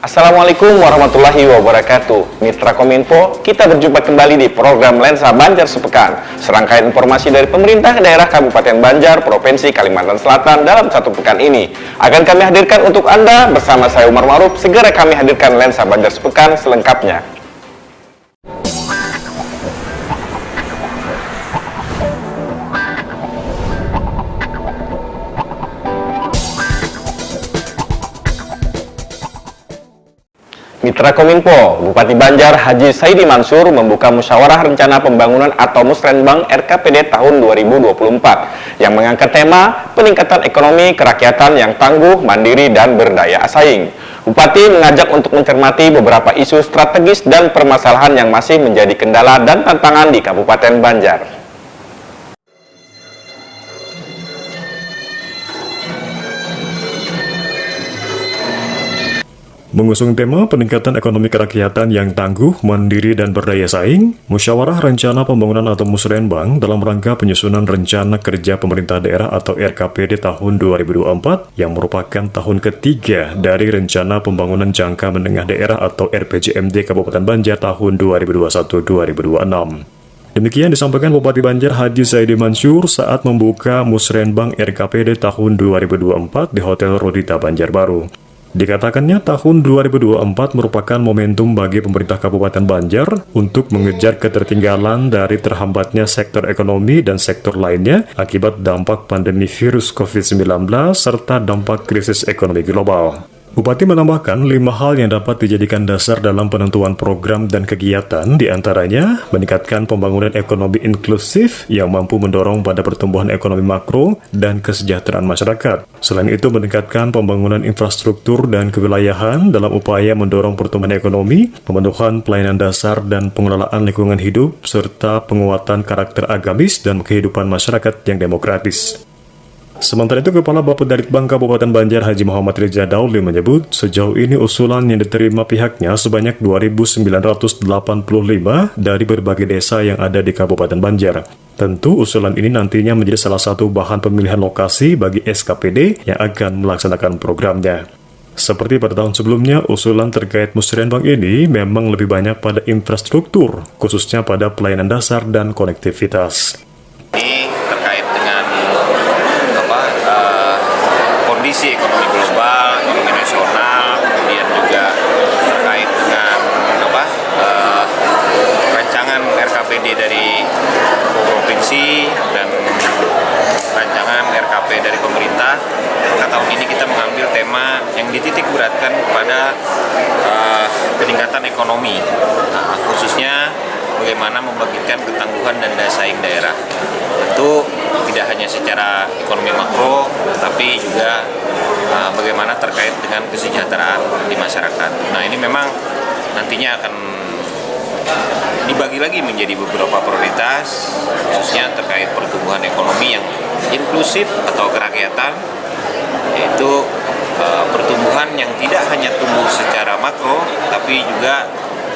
Assalamualaikum warahmatullahi wabarakatuh. Mitra Kominfo, kita berjumpa kembali di program Lensa Banjar Sepekan. Serangkaian informasi dari pemerintah daerah Kabupaten Banjar, Provinsi Kalimantan Selatan dalam satu pekan ini akan kami hadirkan untuk Anda bersama saya Umar Ma'ruf. Segera kami hadirkan Lensa Banjar Sepekan selengkapnya. Mitra Kominfo, Bupati Banjar Haji Saidi Mansur membuka musyawarah rencana pembangunan atau Musrenbang RKPD tahun 2024 yang mengangkat tema peningkatan ekonomi kerakyatan yang tangguh, mandiri, dan berdaya saing. Bupati mengajak untuk mencermati beberapa isu strategis dan permasalahan yang masih menjadi kendala dan tantangan di Kabupaten Banjar. Mengusung tema peningkatan ekonomi kerakyatan yang tangguh, mandiri, dan berdaya saing, Musyawarah Rencana Pembangunan atau Musrenbang dalam rangka penyusunan Rencana Kerja Pemerintah Daerah atau RKPD tahun 2024 yang merupakan tahun ketiga dari Rencana Pembangunan Jangka Menengah Daerah atau RPJMD Kabupaten Banjar tahun 2021-2026. Demikian disampaikan Bupati Banjar Haji Saidi Mansur saat membuka Musrenbang RKPD tahun 2024 di Hotel Rodita Banjarbaru. Dikatakannya tahun 2024 merupakan momentum bagi pemerintah Kabupaten Banjar untuk mengejar ketertinggalan dari terhambatnya sektor ekonomi dan sektor lainnya akibat dampak pandemi virus COVID-19 serta dampak krisis ekonomi global. Bupati menambahkan 5 hal yang dapat dijadikan dasar dalam penentuan program dan kegiatan, diantaranya meningkatkan pembangunan ekonomi inklusif yang mampu mendorong pada pertumbuhan ekonomi makro dan kesejahteraan masyarakat. Selain itu, meningkatkan pembangunan infrastruktur dan kewilayahan dalam upaya mendorong pertumbuhan ekonomi, pemenuhan pelayanan dasar dan pengelolaan lingkungan hidup, serta penguatan karakter agamis dan kehidupan masyarakat yang demokratis. Sementara itu, Kepala Bapedalitbang Kabupaten Banjar Haji Muhammad Riza Dauli menyebut sejauh ini usulan yang diterima pihaknya sebanyak 2.985 dari berbagai desa yang ada di Kabupaten Banjar. Tentu usulan ini nantinya menjadi salah satu bahan pemilihan lokasi bagi SKPD yang akan melaksanakan programnya. Seperti pada tahun sebelumnya, usulan terkait Musrenbang ini memang lebih banyak pada infrastruktur, khususnya pada pelayanan dasar dan konektivitas. Kondisi ekonomi global, ekonomi nasional, kemudian juga terkait dengan rancangan RKPD dari provinsi dan rancangan RKP dari pemerintah. Maka tahun ini kita mengambil tema yang dititik beratkan kepada peningkatan ekonomi, khususnya bagaimana membangkitkan ketangguhan dan daya saing daerah. Tentu tidak hanya secara ekonomi makro, tapi juga bagaimana terkait dengan kesejahteraan di masyarakat. Nah, ini memang nantinya akan dibagi lagi menjadi beberapa prioritas, khususnya terkait pertumbuhan ekonomi yang inklusif atau kerakyatan, yaitu pertumbuhan yang tidak hanya tumbuh secara makro, tapi juga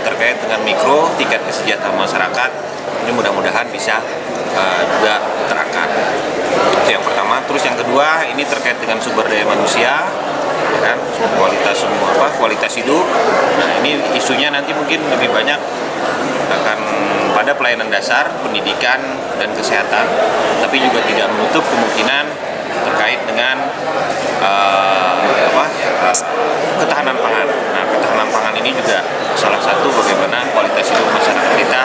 terkait dengan mikro, tingkat kesejahteraan masyarakat. Ini mudah-mudahan bisa juga terangkat. Itu yang pertama. Terus yang kedua, ini terkait dengan sumber daya manusia, ya kan, kualitas hidup. Nah, ini isunya nanti mungkin lebih banyak akan pada pelayanan dasar, pendidikan dan kesehatan, tapi juga tidak menutup kemungkinan terkait dengan ketahanan pangan. Nah, ketahanan pangan ini juga salah satu bagaimana kualitas hidup masyarakat kita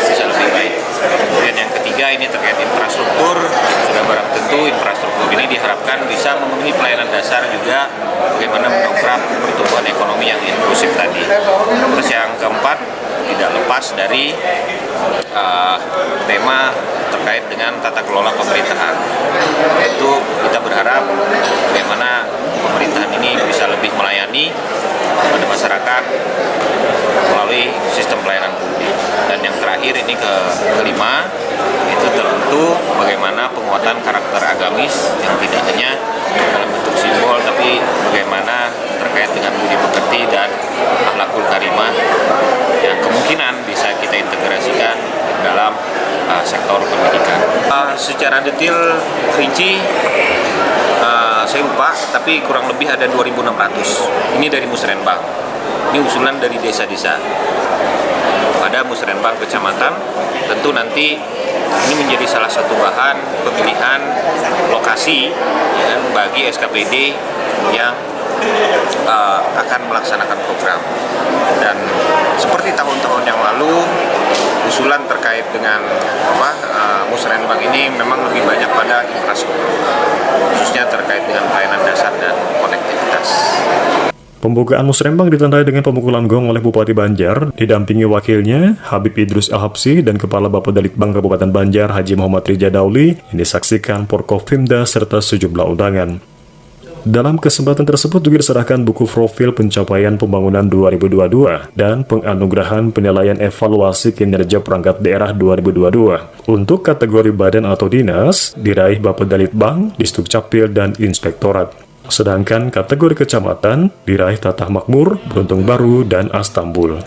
bisa lebih baik. Kemudian yang ketiga, ini terkait infrastruktur. Sudah barang tentu infrastruktur ini diharapkan bisa memenuhi pelayanan dasar juga bagaimana mendongkrak pertumbuhan ekonomi yang inklusif tadi. Terus yang keempat, tidak lepas dari tema terkait dengan tata kelola pemerintahan. Itu kita berharap bagaimana pemerintahan ini bisa lebih melayani pada masyarakat melalui sistem pelayanan publik. Dan yang terakhir, ini kelima, itu tentu bagaimana penguatan karakter agamis yang tidak hanya dalam bentuk simbol, tapi bagaimana terkait dengan budi pekerti dan akhlakul karimah yang kemungkinan bisa kita integrasikan dalam sektor pendidikan. Secara detail rinci saya lupa, tapi kurang lebih ada 2.600. Ini dari Musrenbang. Ini usulan dari desa-desa pada musrenbang kecamatan. Tentu nanti ini menjadi salah satu bahan pemilihan lokasi ya, bagi SKPD yang akan melaksanakan program. Dan seperti tahun-tahun yang lalu, usulan terkait dengan musrenbang ini memang lebih banyak pada infrastruktur, khususnya terkait dengan pelayanan dasar dan konektivitas. Pembukaan musrenbang ditandai dengan pemukulan gong oleh Bupati Banjar, didampingi wakilnya Habib Idrus Al-Habsyi dan Kepala Bapedalitbang Kabupaten Banjar Haji Muhammad Rija Dauli, yang disaksikan Porkopimda serta sejumlah undangan. Dalam kesempatan tersebut juga diserahkan buku profil pencapaian pembangunan 2022 dan penganugerahan penilaian evaluasi kinerja perangkat daerah 2022. Untuk kategori badan atau dinas, diraih Bapedalitbang, Disdukcapil, dan Inspektorat. Sedangkan kategori kecamatan diraih Tatah Makmur, Beruntung Baru, dan Astambul.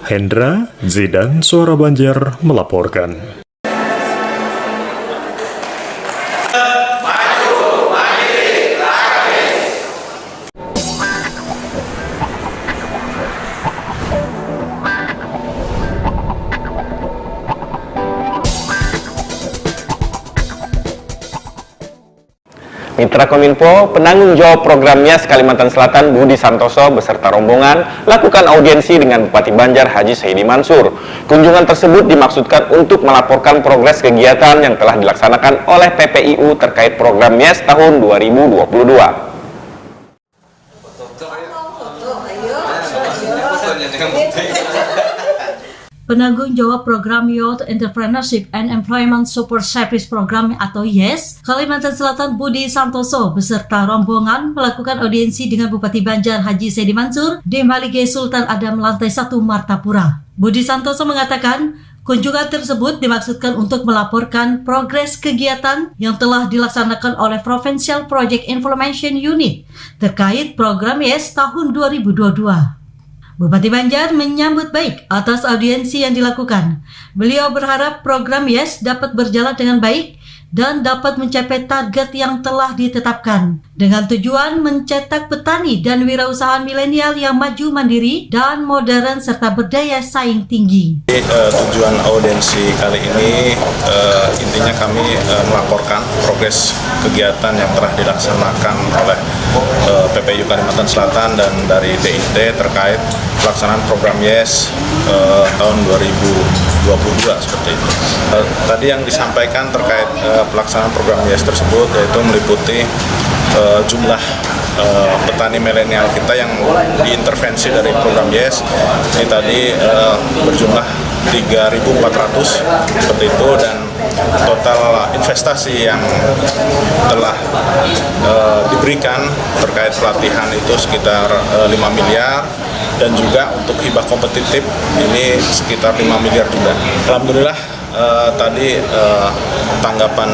Hendra Zidan, Suara Banjar, melaporkan. Mitra Kominfo, penanggung jawab program MIAS Kalimantan Selatan Budi Santoso beserta rombongan lakukan audiensi dengan Bupati Banjar Haji Saidi Mansur. Kunjungan tersebut dimaksudkan untuk melaporkan progres kegiatan yang telah dilaksanakan oleh PPIU terkait program MIAS tahun 2022. Penanggung jawab program Youth Entrepreneurship and Employment Support Service Program atau YES, Kalimantan Selatan Budi Santoso beserta rombongan melakukan audiensi dengan Bupati Banjar Haji Saidi Mansur di Malige Sultan Adam Lantai 1 Martapura. Budi Santoso mengatakan, kunjungan tersebut dimaksudkan untuk melaporkan progres kegiatan yang telah dilaksanakan oleh Provincial Project Information Unit terkait program YES tahun 2022. Bupati Banjar menyambut baik atas audiensi yang dilakukan. Beliau berharap program YES dapat berjalan dengan baik dan dapat mencapai target yang telah ditetapkan dengan tujuan mencetak petani dan wirausahaan milenial yang maju mandiri dan modern serta berdaya saing tinggi. Tujuan audiensi kali ini intinya kami melaporkan progres kegiatan yang telah dilaksanakan oleh PPIU Kalimantan Selatan dan dari DIT terkait pelaksanaan program YES tahun 2022 seperti itu. Tadi yang disampaikan terkait pelaksanaan program YES tersebut yaitu meliputi jumlah petani milenial kita yang diintervensi dari program YES ini tadi berjumlah 3.400 seperti itu, dan total investasi yang telah diberikan terkait pelatihan itu sekitar 5 miliar, dan juga untuk hibah kompetitif ini sekitar 5 miliar juga. Alhamdulillah tadi tanggapan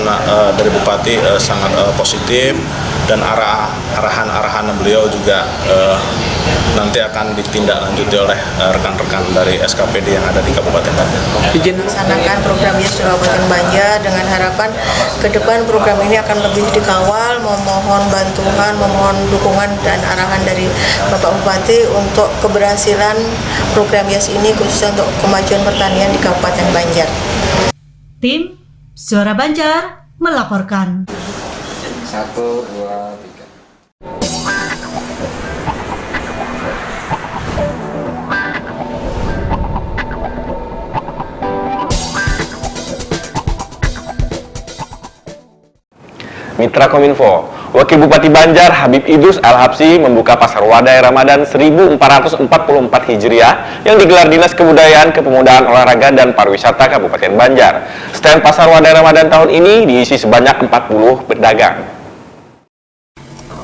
dari Bupati sangat positif, dan arahan beliau juga nanti akan ditindaklanjuti oleh rekan-rekan dari SKPD yang ada di Kabupaten Banjar. Melaksanakan program YES di Kabupaten Banjar dengan harapan ke depan program ini akan lebih dikawal, memohon bantuan, memohon dukungan dan arahan dari Bapak Bupati untuk keberhasilan program YES ini khususnya untuk kemajuan pertanian di Kabupaten Banjar. Tim Suara Banjar melaporkan. 1, 2, 3. Mitra Kominfo, Wakil Bupati Banjar Habib Idrus Al-Habsyi membuka Pasar Wadai Ramadan 1444 Hijriah yang digelar Dinas Kebudayaan, Kepemudaan, Olahraga, dan Pariwisata Kabupaten Banjar. Stand Pasar Wadai Ramadan tahun ini diisi sebanyak 40 pedagang.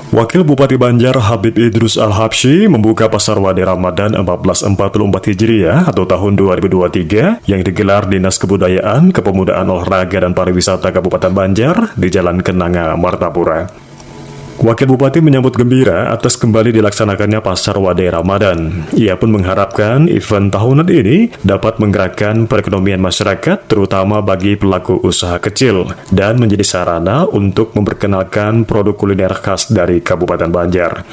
Wakil Bupati Banjar Habib Idrus Al-Habsyi membuka Pasar Wadai Ramadan 1444 Hijriah atau tahun 2023 yang digelar Dinas Kebudayaan, Kepemudaan, Olahraga, dan Pariwisata Kabupaten Banjar di Jalan Kenanga, Martapura. Wakil Bupati menyambut gembira atas kembali dilaksanakannya Pasar Wadai Ramadan. Ia pun mengharapkan event tahunan ini dapat menggerakkan perekonomian masyarakat, terutama bagi pelaku usaha kecil, dan menjadi sarana untuk memperkenalkan produk kuliner khas dari Kabupaten Banjar.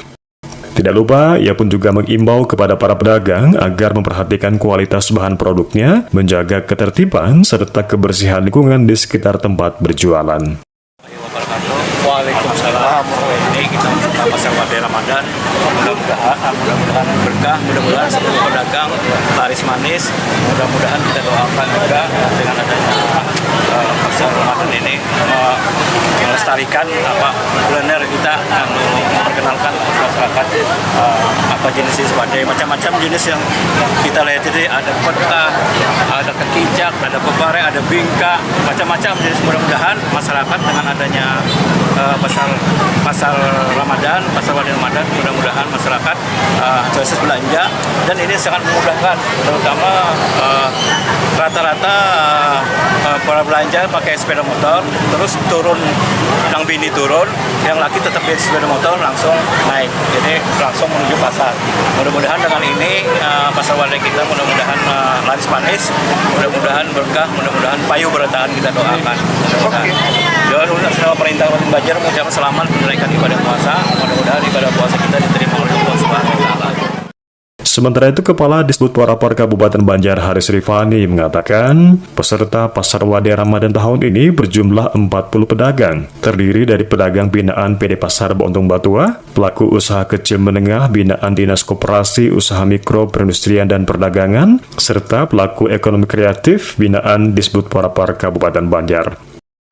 Tidak lupa, ia pun juga mengimbau kepada para pedagang agar memperhatikan kualitas bahan produknya, menjaga ketertiban, serta kebersihan lingkungan di sekitar tempat berjualan. Waalaikumsalam. Ini kita membuka pasar wadai Ramadan. Mudah-mudahan berkah, mudah-mudahan seluruh pedagang laris manis. Mudah-mudahan kita doakan juga dengan adanya pasar Ramadan ini melestarikan kuliner kita dan memperkenalkan masyarakat apa jenis wadai, macam-macam jenis yang kita lihat ini, ada peta, ada kekicak, ada pepare, ada bingka, macam-macam jenis. Mudah-mudahan masyarakat dengan adanya pasar Ramadan, pasar wadai Ramadan, mudah-mudahan masyarakat proses belanja, dan ini sangat memudahkan, terutama rata-rata para belanja pakai sepeda motor, terus turun, yang bini turun, yang laki tetap di sepeda motor langsung naik, jadi langsung menuju pasar. Mudah-mudahan dengan ini pasar wadai kita mudah-mudahan laris manis, mudah-mudahan berkah, mudah-mudahan payu bertahan, kita doakan. Doa sama perintah Kabupaten Banjar mengucapkan selamat menunaikan ibadah puasa, mudah-mudahan ibadah puasa kita diterima oleh Allah Subhanahu wa Ta'ala. Sementara itu, Kepala Disbud Parapar Kabupaten Banjar Haris Rifani mengatakan, peserta Pasar Wadai Ramadan tahun ini berjumlah 40 pedagang, terdiri dari pedagang binaan PD Pasar Bontong Batua, pelaku usaha kecil menengah binaan Dinas Koperasi Usaha Mikro Perindustrian dan Perdagangan, serta pelaku ekonomi kreatif binaan Disbud Parapar Kabupaten Banjar.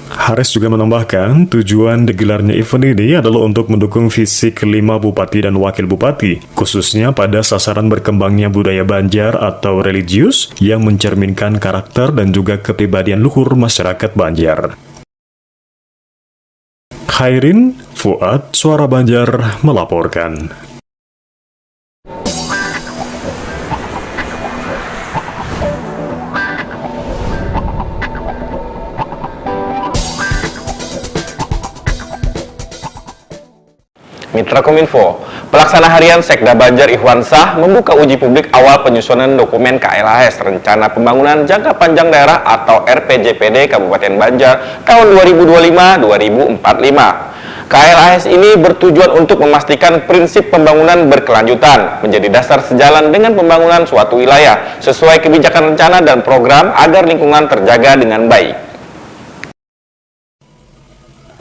Haris juga menambahkan, tujuan digelarnya event ini adalah untuk mendukung visi kelima Bupati dan Wakil Bupati, khususnya pada sasaran berkembangnya budaya Banjar atau religius yang mencerminkan karakter dan juga kepribadian luhur masyarakat Banjar. Khairin Fuad, Suara Banjar, melaporkan. Mitra Kominfo, pelaksana harian Sekda Banjar Ihwansah membuka uji publik awal penyusunan dokumen KLHS Rencana Pembangunan Jangka Panjang Daerah atau RPJPD Kabupaten Banjar tahun 2025-2045. KLHS ini bertujuan untuk memastikan prinsip pembangunan berkelanjutan menjadi dasar sejalan dengan pembangunan suatu wilayah sesuai kebijakan rencana dan program agar lingkungan terjaga dengan baik.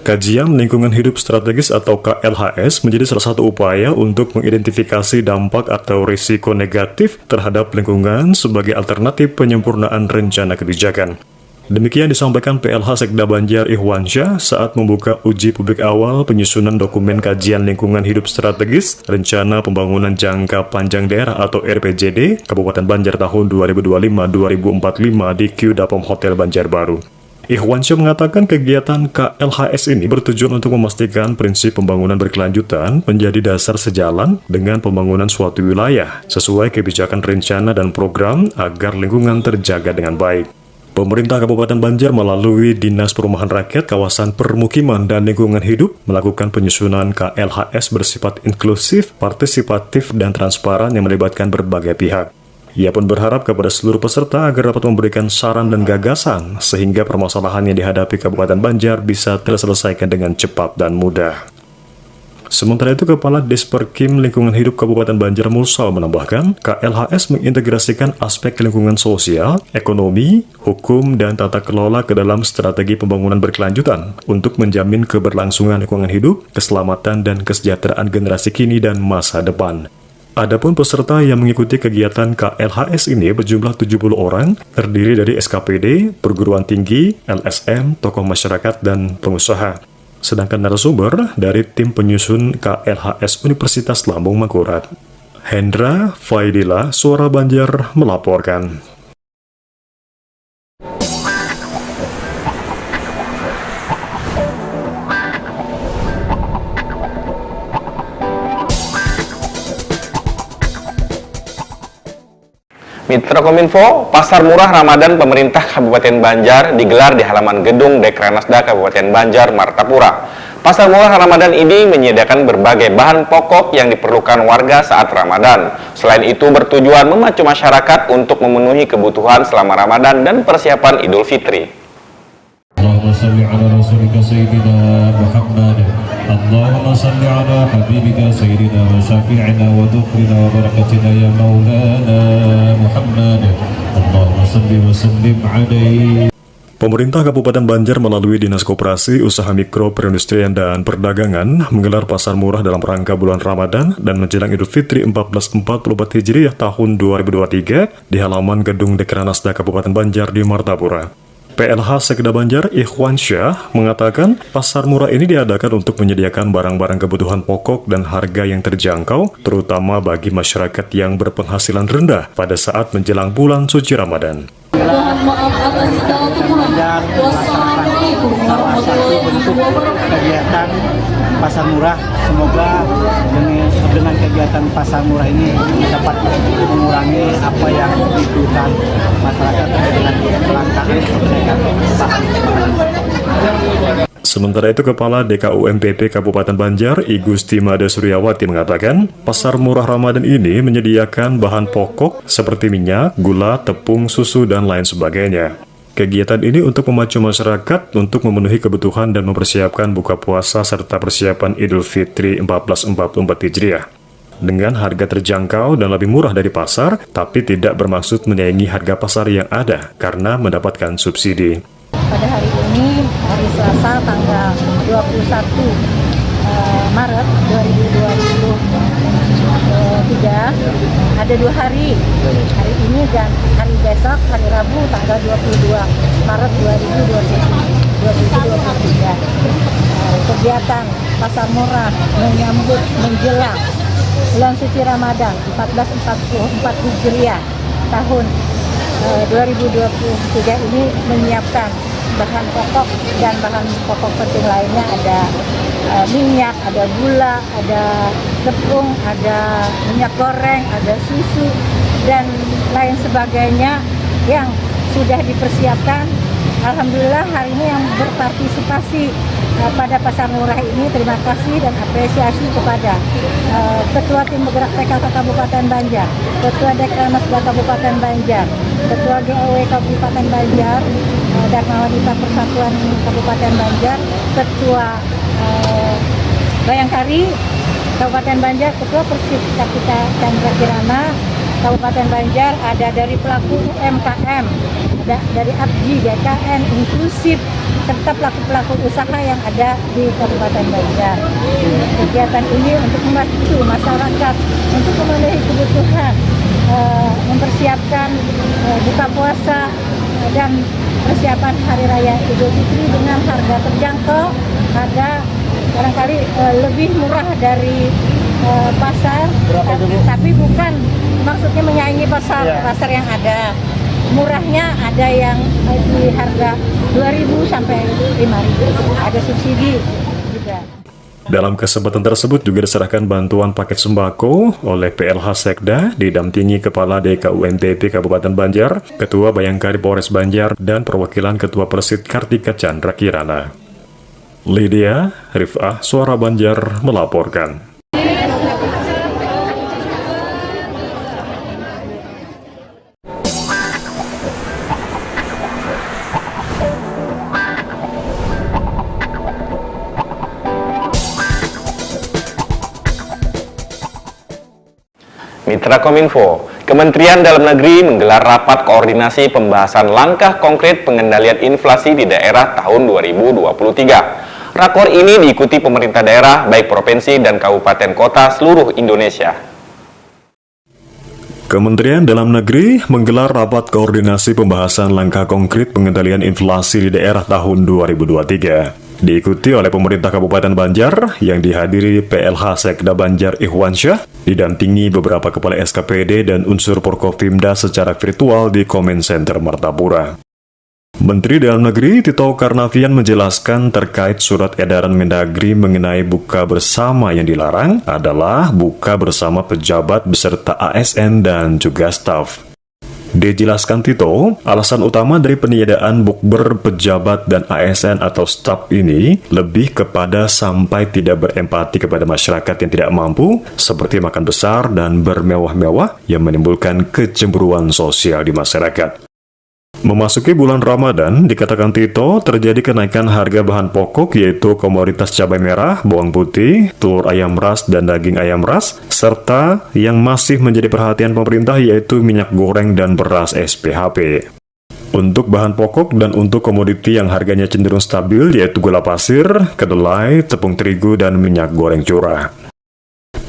Kajian Lingkungan Hidup Strategis atau KLHS menjadi salah satu upaya untuk mengidentifikasi dampak atau risiko negatif terhadap lingkungan sebagai alternatif penyempurnaan rencana kebijakan. Demikian disampaikan PLH Sekda Banjar Ihwansyah saat membuka uji publik awal penyusunan dokumen Kajian Lingkungan Hidup Strategis Rencana Pembangunan Jangka Panjang Daerah atau RPJD Kabupaten Banjar tahun 2025-2045 di Q-Dapom Hotel Banjarbaru. Ihwansyah mengatakan kegiatan KLHS ini bertujuan untuk memastikan prinsip pembangunan berkelanjutan menjadi dasar sejalan dengan pembangunan suatu wilayah sesuai kebijakan rencana dan program agar lingkungan terjaga dengan baik. Pemerintah Kabupaten Banjar melalui Dinas Perumahan Rakyat, Kawasan Permukiman dan Lingkungan Hidup melakukan penyusunan KLHS bersifat inklusif, partisipatif, dan transparan yang melibatkan berbagai pihak. Ia pun berharap kepada seluruh peserta agar dapat memberikan saran dan gagasan sehingga permasalahan yang dihadapi Kabupaten Banjar bisa terselesaikan dengan cepat dan mudah. Sementara itu, Kepala Disperkim Lingkungan Hidup Kabupaten Banjar Mulsal menambahkan, KLHS mengintegrasikan aspek lingkungan sosial, ekonomi, hukum, dan tata kelola ke dalam strategi pembangunan berkelanjutan untuk menjamin keberlangsungan lingkungan hidup, keselamatan, dan kesejahteraan generasi kini dan masa depan. Adapun peserta yang mengikuti kegiatan KLHS ini berjumlah 70 orang, terdiri dari SKPD, perguruan tinggi, LSM, tokoh masyarakat, dan pengusaha. Sedangkan narasumber dari tim penyusun KLHS Universitas Lambung Mangkurat. Hendra Faidila, Suara Banjar, melaporkan. Mitra Kominfo, Pasar Murah Ramadan pemerintah Kabupaten Banjar digelar di halaman gedung Dekranasda Kabupaten Banjar, Martapura. Pasar Murah Ramadan ini menyediakan berbagai bahan pokok yang diperlukan warga saat Ramadan. Selain itu bertujuan memacu masyarakat untuk memenuhi kebutuhan selama Ramadan dan persiapan Idul Fitri. صل على رسولك سيدنا محمد اللهم صل على حبيبك سيدنا وشفيعنا ودخلنا وبركتنا يا مولانا محمد اللهم صل وسلم عليه. Pemerintah Kabupaten Banjar melalui Dinas Koperasi, Usaha Mikro, Perindustrian, dan Perdagangan menggelar pasar murah dalam rangka bulan Ramadan dan menjelang Idul Fitri 1444 Hijriah tahun 2023 di halaman Gedung Dekranasda Kabupaten Banjar di Martapura. PLH Sekda Banjar Ikhwan Syah mengatakan pasar murah ini diadakan untuk menyediakan barang-barang kebutuhan pokok dan harga yang terjangkau, terutama bagi masyarakat yang berpenghasilan rendah pada saat menjelang bulan suci Ramadan. Mohon maaf atas segala kekurangan. Wassalamualaikum warahmatullahi wabarakatuh. Kegiatan pasar murah, semoga dengan kegiatan pasar murah ini dapat mengurangi apa yang dibutuhkan masyarakat dengan kelangkaan bahan. Sementara itu, Kepala DKUMPP Kabupaten Banjar, I Gusti Mada Suryawati mengatakan, pasar murah Ramadan ini menyediakan bahan pokok seperti minyak, gula, tepung, susu, dan lain sebagainya. Kegiatan ini untuk memacu masyarakat untuk memenuhi kebutuhan dan mempersiapkan buka puasa serta persiapan Idul Fitri 1444 Hijriah. Dengan harga terjangkau dan lebih murah dari pasar, tapi tidak bermaksud menyaingi harga pasar yang ada karena mendapatkan subsidi. Pada hari ini, hari Selasa tanggal 21 Maret 2023, ada 2 hari ini dan hari besok, hari Rabu tanggal 22 Maret 2023. Kegiatan pasar murah menyambut menjelang bulan suci Ramadan 1444 Hijriah tahun 2023 ini menyiapkan bahan pokok dan bahan pokok penting lainnya, ada minyak, ada gula, ada tepung, ada minyak goreng, ada susu, dan lain sebagainya yang sudah dipersiapkan. Alhamdulillah hari ini yang berpartisipasi pada pasar murah ini, terima kasih dan apresiasi kepada Ketua Tim Bergerak PKK Kabupaten Banjar, Ketua Dekranasda Kabupaten Banjar, Ketua GOW Kabupaten Banjar, Dharma Wanita Persatuan Kabupaten Banjar, Ketua Bayangkari Kabupaten Banjar, Ketua Persib Kapita Chandra Kirana Kabupaten Banjar, ada dari pelaku UMKM, ada dari APJI, DKN, inklusif, serta pelaku-pelaku usaha yang ada di Kabupaten Banjar. Kegiatan ini untuk membantu masyarakat untuk memenuhi kebutuhan, mempersiapkan buka puasa dan persiapan Hari Raya Idul Fitri dengan harga terjangkau, harga barangkali lebih murah dari pasar, tapi bukan maksudnya menyaingi pasar yang ada. Murahnya ada yang di harga 2.000 sampai 5.000, ada subsidi juga. Dalam kesempatan tersebut juga diserahkan bantuan paket sembako oleh PLH Sekda didampingi Kepala DKUMPP Kabupaten Banjar, Ketua Bayangkari Polres Banjar, dan perwakilan Ketua Persit Kartika Chandra Kirana. Lydia Rifah, Suara Banjar melaporkan. Mitra Kominfo, Kementerian Dalam Negeri menggelar rapat koordinasi pembahasan langkah konkret pengendalian inflasi di daerah tahun 2023. Rakor ini diikuti pemerintah daerah, baik provinsi dan kabupaten kota seluruh Indonesia. Kementerian Dalam Negeri menggelar rapat koordinasi pembahasan langkah konkret pengendalian inflasi di daerah tahun 2023. Diikuti oleh pemerintah Kabupaten Banjar yang dihadiri PLH Sekda Banjar Ikhwan Syah, didampingi beberapa kepala SKPD dan unsur Porkopimda secara virtual di Comment Center Martapura. Menteri Dalam Negeri Tito Karnavian menjelaskan terkait surat edaran Mendagri mengenai buka bersama yang dilarang adalah buka bersama pejabat beserta ASN dan juga staf. Dijelaskan Tito, alasan utama dari peniadaan bukber pejabat dan ASN atau staf ini lebih kepada sampai tidak berempati kepada masyarakat yang tidak mampu, seperti makan besar dan bermewah-mewah yang menimbulkan kecemburuan sosial di masyarakat. Memasuki bulan Ramadan, dikatakan Tito, terjadi kenaikan harga bahan pokok yaitu komoditas cabai merah, bawang putih, telur ayam ras, dan daging ayam ras, serta yang masih menjadi perhatian pemerintah yaitu minyak goreng dan beras SPHP. Untuk bahan pokok dan untuk komoditi yang harganya cenderung stabil yaitu gula pasir, kedelai, tepung terigu, dan minyak goreng curah.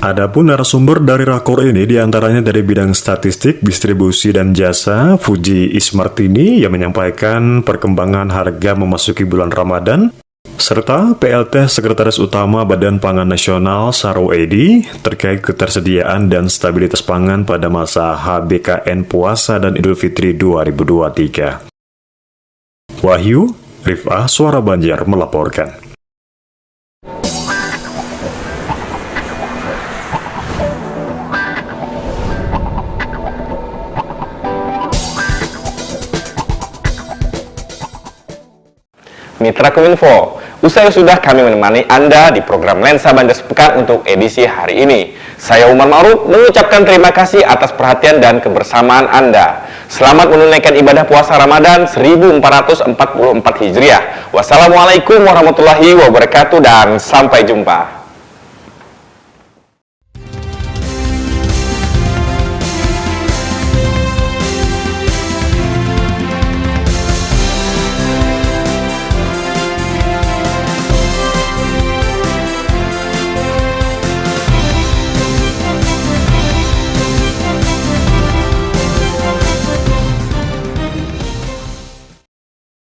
Adapun narasumber dari rakor ini diantaranya dari bidang statistik, distribusi, dan jasa, Fuji Ismartini yang menyampaikan perkembangan harga memasuki bulan Ramadan, serta PLT Sekretaris Utama Badan Pangan Nasional Saro Edi terkait ketersediaan dan stabilitas pangan pada masa HBKN Puasa dan Idul Fitri 2023. Wahyu, Rifah Suara Banjar melaporkan. Mitra Kominfo, usai sudah kami menemani Anda di program Lensa Banjar Sepekan untuk edisi hari ini. Saya Umar Ma'ruf mengucapkan terima kasih atas perhatian dan kebersamaan Anda. Selamat menunaikan ibadah puasa Ramadan 1444 Hijriah. Wassalamualaikum warahmatullahi wabarakatuh dan sampai jumpa.